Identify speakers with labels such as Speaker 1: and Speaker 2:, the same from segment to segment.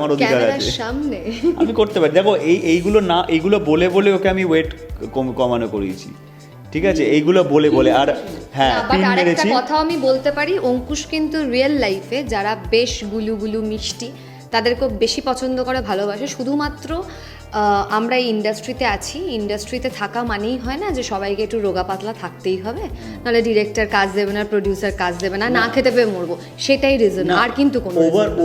Speaker 1: আমার অধিকার
Speaker 2: ক্যামেরার
Speaker 1: আছে,
Speaker 2: সামনে
Speaker 1: আমি করতে পারি। দেখো এইগুলো না, এইগুলো বলে বলে ওকে আমি ওয়েট কমানো করিয়েছি, ঠিক আছে, এইগুলো বলে বলে। আর হ্যাঁ,
Speaker 2: বাট
Speaker 1: পিন
Speaker 2: আরেকটা
Speaker 1: মেরেছি।
Speaker 2: কথাও আমি বলতে পারি, অঙ্কুশ কিন্তু রিয়েল লাইফে যারা বেশ গুলুগুলু মিষ্টি তাদেরকে বেশি পছন্দ করে, ভালোবাসে। শুধুমাত্র আমরা এই ইন্ডাস্ট্রিতে আছি, ইন্ডাস্ট্রিতে থাকা মানেই হয় না যে সবাইকে একটু রোগা পাতলা থাকতেই হবে, নাহলে ডিরেক্টর কাজ দেবে না, প্রডিউসার কাজ দেবে না, না খেতে পেয়ে মরবো, সেটাই রিজন, আর কিন্তু কোনো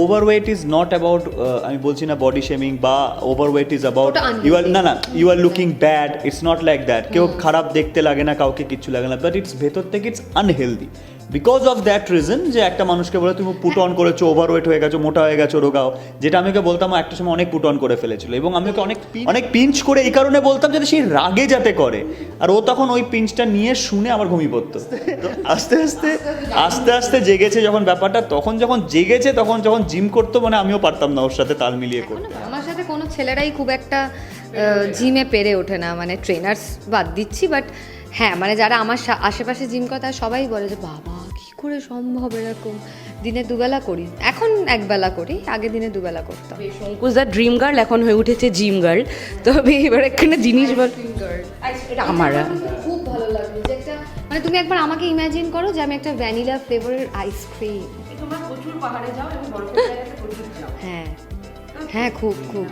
Speaker 1: ওভারওয়েট ইজ নট অ্যাবাউট, আমি বলছি না বডি শেমিং, বা ওভারওয়েট ইজ অ্যাবাউট
Speaker 2: ওটা
Speaker 1: ইউ আর,
Speaker 2: unhealthy.
Speaker 1: না you are looking bad, it's not like that. কেউ খারাপ দেখতে লাগে না, কাউকে কিচ্ছু লাগে না, বাট ইটস ভেতর থেকে it's unhealthy because of that reason, যে একটা মানুষকে বলে তুমি পুট অন করেছো, ওভারওয়েট হয়ে গেছো, মোটা হয়ে গেছো, রোগাও, যেটা আমি ওকে বলতাম ও একটা সময় অনেক পুট অন করে ফেলেছিল, এবং আমি ওকে অনেক পিঞ্চ করে এই কারণে বলতাম যাতে সেই রাগে যাতে করে, আর ও তখন ওই পিঞ্চটা নিয়ে শুনে আবার ঘুমিয়ে পড়তো। তো আস্তে আস্তে আস্তে আস্তে জেগেছে যখন ব্যাপারটা, তখন যখন জেগেছে, তখন যখন জিম করতো, মানে আমিও পারতাম না ওর সাথে তাল মিলিয়ে করতে।
Speaker 2: আমার সাথে কোনো ছেলেরাই খুব একটা জিমে পেরে ওঠে না, মানে ট্রেনার্স বাদ দিচ্ছি, বাট হ্যাঁ মানে যারা আমার আশেপাশে জিম করে তারা সবাই বলে যে বাবা কী করে সম্ভব এরকম, দিনে দুবেলা করি, এখন একবেলা করি, আগে দিনে দুবেলা করতাম।
Speaker 3: অঙ্কুশদার ড্রিম গার্ল এখন হয়ে উঠেছে জিম গার্ল। তবে এবার এখানে জিনিস বল, এটা আমার
Speaker 2: খুব ভালো লাগবে যে একটা, মানে তুমি একবার আমাকে ইমাজিন করো যে আমি একটা ভ্যানিলা ফ্লেভারের আইসক্রিম,
Speaker 3: তোমরা প্রচুর পাহাড়ে যাও এবং বরফের জায়গাতে প্রচুর যাও,
Speaker 2: হ্যাঁ হ্যাঁ খুব খুব।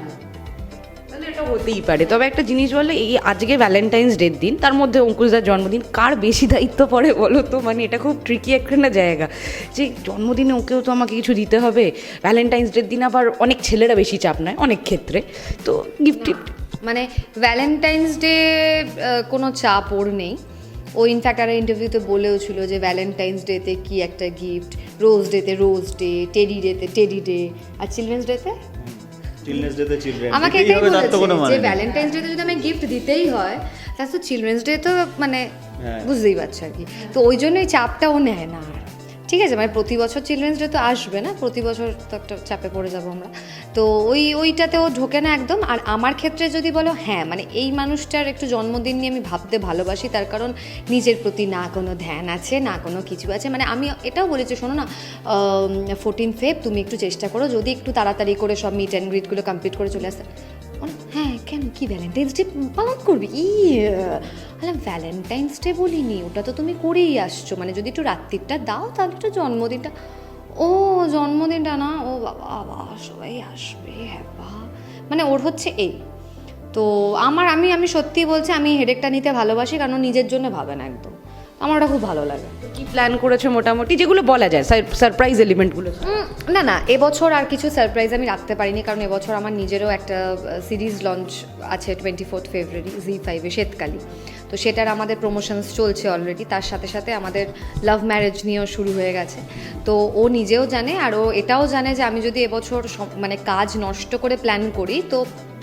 Speaker 3: তাহলে এটা হতেই পারে। তবে একটা জিনিস বললে, এই আজকে ভ্যালেন্টাইন্স ডের দিন, তার মধ্যে অঙ্কুশদার জন্মদিন, কার বেশি দায়িত্ব পড়ে বলো তো? মানে এটা খুব ট্রিকি একটা জায়গা, যে জন্মদিনে ওকেও তো আমাকে কিছু দিতে হবে, ভ্যালেন্টাইন্স ডের দিন আবার অনেক ছেলেরা বেশি চাপ নেয় অনেক ক্ষেত্রে, তো গিফট
Speaker 2: মানে ভ্যালেন্টাইন্স ডে কোনো চাপ ওর নেই। ও ইনফ্যাক্ট আর ইন্টারভিউতে বলেও ছিল যে ভ্যালেন্টাইন্স ডেতে কি একটা গিফট, রোজ ডেতে রোজ ডে, টেডি ডেতে টেডি ডে, আর চিলড্রেন্স ডেতে
Speaker 1: চিলড্রেন্স ডেতে চিলড্রেন,
Speaker 2: আমাকে এটাই বলেছে যে ভ্যালেন্টাইন্স ডেতে যদি আমায় গিফট দিতেই হয়, তাহলে তো চিলড্রেন্স ডে তো মানে বুঝতেই পারছো আর কি। তো ওই জন্যই চাপটা ও নেয় না আর, ঠিক আছে, মানে প্রতি বছর চিলড্রেন্স ডে তো আসবে না, প্রতি বছর তো একটা চাপে পড়ে যাবো আমরা, তো ওইটাতে ও ঢোকে না একদম। আর আমার ক্ষেত্রে যদি বলো, হ্যাঁ মানে এই মানুষটার একটু জন্মদিন নিয়ে আমি ভাবতে ভালোবাসি, তার কারণ নিজের প্রতি না কোনো ধ্যান আছে, না কোনো কিছু আছে। মানে আমি এটাও বলেছি, শোনো না, 14 ফেব তুমি একটু চেষ্টা করো যদি একটু তাড়াতাড়ি করে সব মিট অ্যান্ড গ্রিটগুলো কমপ্লিট করে চলে আসতে। হ্যাঁ কেন, কি ভ্যালেন্টাইন্স ডে পালন করবি? ভ্যালেন্টাইন্স ডে বলিনি, ওটা তো তুমি করেই আসছো, মানে যদি একটু রাত্রিটা দাও তাহলে একটু জন্মদিনটা, ও জন্মদিনটা না, ও বাবা সবাই আসবে, হ্যাঁ বা মানে ওর হচ্ছে এই। তো আমি সত্যিই বলছি, আমি হেডেকটা নিতে ভালোবাসি, কারণ নিজের জন্য ভাবে না একদম, আমার ওটা খুব ভালো লাগে।
Speaker 3: কি প্ল্যান করেছো মোটামুটি, যেগুলো বলা যায় সারপ্রাইজ এলিমেন্টগুলো?
Speaker 2: না এবছর আর কিছু সারপ্রাইজ আমি রাখতে পারিনি, কারণ এবছর আমার নিজেরও একটা সিরিজ লঞ্চ আছে 24 ফেব্রুয়ারি জি5-এ, শ্বেতকালী। তো সেটার আমাদের প্রমোশনস চলছে অলরেডি, তার সাথে সাথে আমাদের লাভ ম্যারেজ নিয়েও শুরু হয়ে গেছে। তো ও নিজেও জানে, আর ও এটাও জানে যে আমি যদি এবছর মানে কাজ নষ্ট করে প্ল্যান করি তো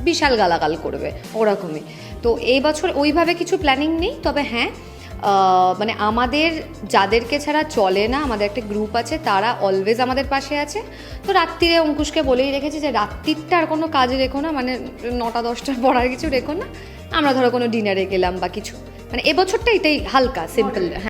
Speaker 2: বিশাল গালাগাল করবে, ওরকমই। তো এই বছর ওইভাবে কিছু প্ল্যানিং নেই, তবে হ্যাঁ মানে আমাদের যাদেরকে ছাড়া চলে না, আমাদের একটা গ্রুপ আছে, তারা অলওয়েজ আমাদের পাশে আছে। তো রাত্রিরে অঙ্কুশকে বলেই রেখেছি যে রাত্রিটা আর কোনো কাজ রেখো না, মানে 9টা-10টার পর আর কিছু রেখো না, আমরা ধরো কোনো ডিনারে গেলাম বা কিছু, মানে এবছরটা এটাই হালকা সিম্পল।